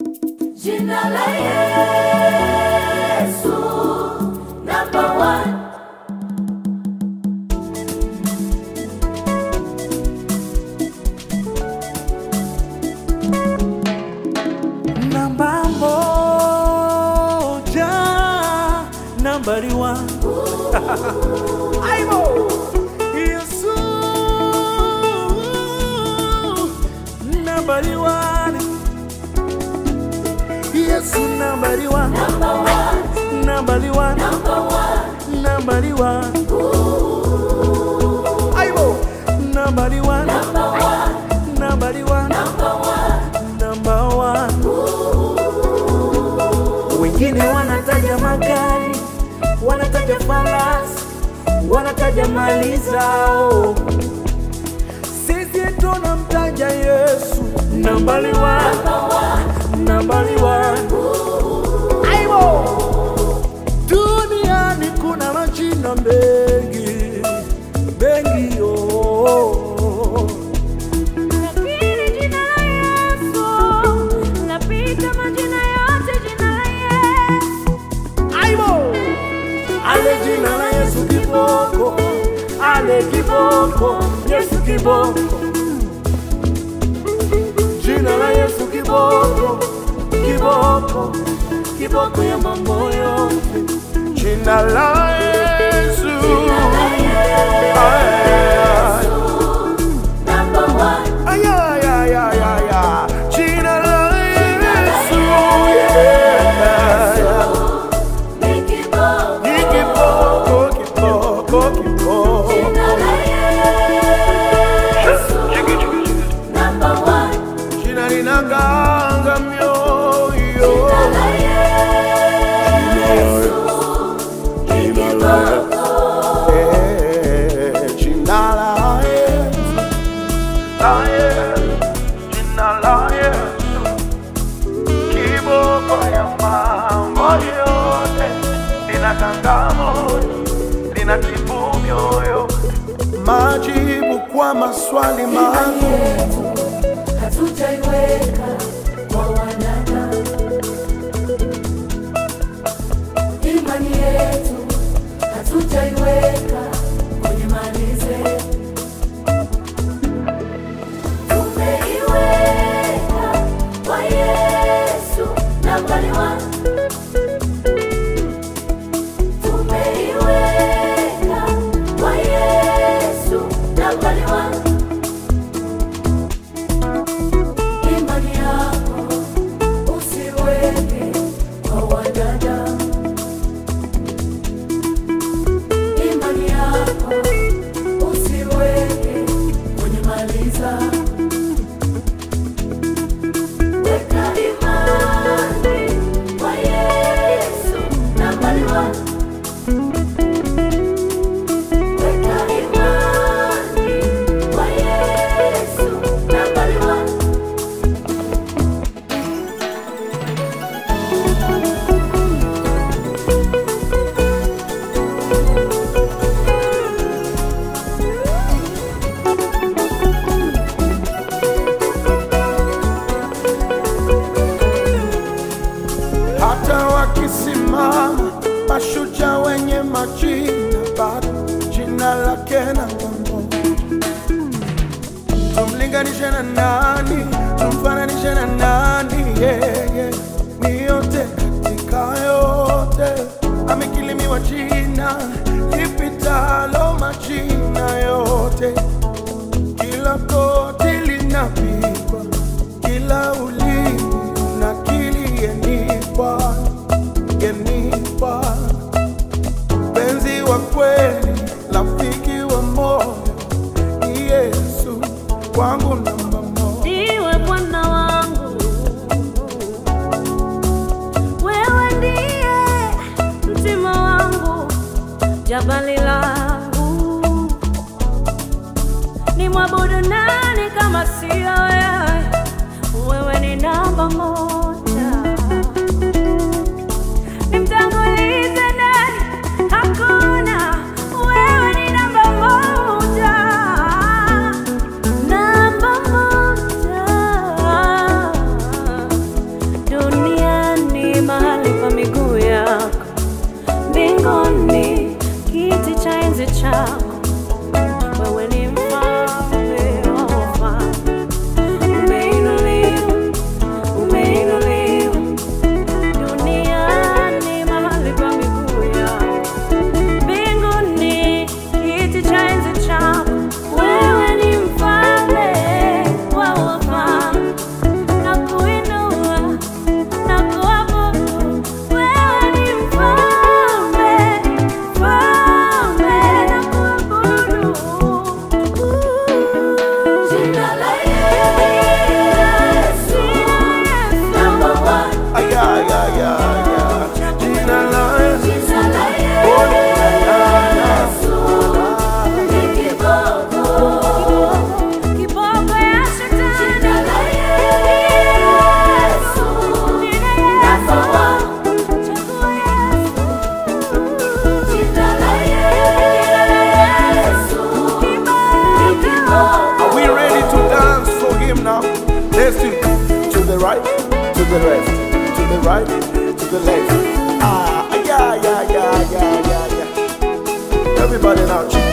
Jina la Yesu, number one. Namba moja, number one. Aibo! Yesu, number one. Yesu, number one. Number one. Number one. Number one. Number one. Aibo! Number one. Number one. Number one. Number one. Number one. Wengine wanataja magari, wanataja farasi, wanataja mali zao. Sisi tunamtaja Yesu, number one. Number one. Aibo! Duniani kuna majina mengi, mengi oh. Lakini jina la Yesu lapita majina yote, jina la Yesu. Aibo! Ale jina la Yesu kiboko, ale kiboko, Yesu kiboko. Jina la Yesu kiboko, kiboko, kiboko ya mambo yote. Jina la Yesu, Number one. ay, ay, ay, ay, ay, ay. Jina la Yesu, yeah. Kiboko. Kiboko, kiboko, kiboko. Jina la Yesu, number one. Jina linaganga mioyo. Jina la Yesu, Jina la Yesu, jina la Yesu, jina la Yesu, kiboko ya mambo yote, linaganga moyo, linatibu mioyo. Majibu kwa maswali mangu hatujaiweka kwa wanadamu. Imani yetu hatujaiweka kwenye mali zetu. Tumeiweka kwa Yesu, number one. Tumeiweka kwa Yesu, number one. Imani yako usiweke kwa wanadamu. Imani yako usiweke kwenye mali zako. Weka imani kwa Let's do it. To the right, to the left, to the right, to the left. Ah, yeah, yeah, yeah, yeah, yeah, yeah. Everybody now,